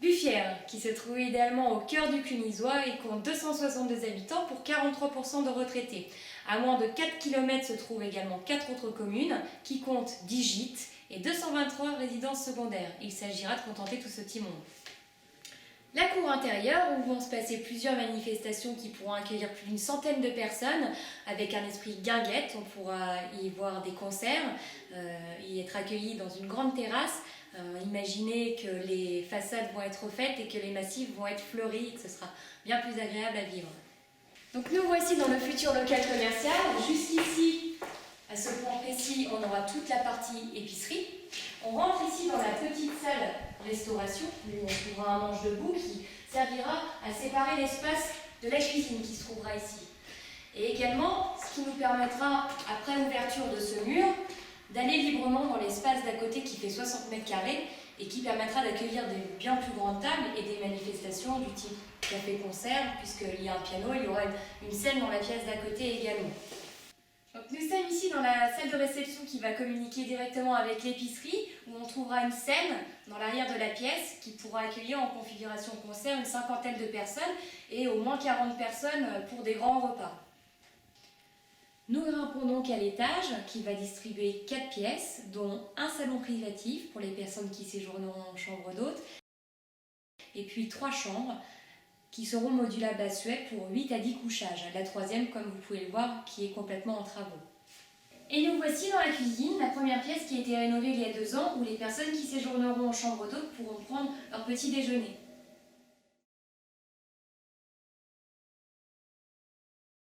Buffière, qui se trouve idéalement au cœur du Clunisois et compte 262 habitants pour 43% de retraités. À moins de 4 km se trouvent également 4 autres communes qui comptent 10 gîtes et 223 résidences secondaires. Il s'agira de contenter tout ce petit monde. La cour intérieure, où vont se passer plusieurs manifestations qui pourront accueillir plus d'une centaine de personnes, avec un esprit guinguette. On pourra y voir des concerts, y être accueillis dans une grande terrasse. Imaginez que les façades vont être refaites et que les massifs vont être fleuris et que ce sera bien plus agréable à vivre. Donc nous voici dans le futur local commercial. Jusqu'ici, à ce point précis, on aura toute la partie épicerie. On rentre ici dans la petite salle restauration, où on trouvera un manche debout qui servira à séparer l'espace de la cuisine qui se trouvera ici. Et également, ce qui nous permettra, après l'ouverture de ce mur, d'aller librement dans l'espace d'à côté qui fait 60 mètres carrés et qui permettra d'accueillir des bien plus grandes tables et des manifestations du type café-concert, puisqu'il y a un piano, il y aura une scène dans la pièce d'à côté également. Donc nous sommes ici dans la salle de réception qui va communiquer directement avec l'épicerie, où on trouvera une scène dans l'arrière de la pièce qui pourra accueillir en configuration concert une cinquantaine de personnes et au moins 40 personnes pour des grands repas. Nous grimpons donc à l'étage qui va distribuer 4 pièces, dont un salon privatif pour les personnes qui séjourneront en chambre d'hôte, et puis 3 chambres qui seront modulables à souhait pour 8 à 10 couchages. La troisième, comme vous pouvez le voir, qui est complètement en travaux. Et nous voici dans la cuisine, la première pièce qui a été rénovée il y a 2 ans, où les personnes qui séjourneront en chambre d'hôte pourront prendre leur petit déjeuner.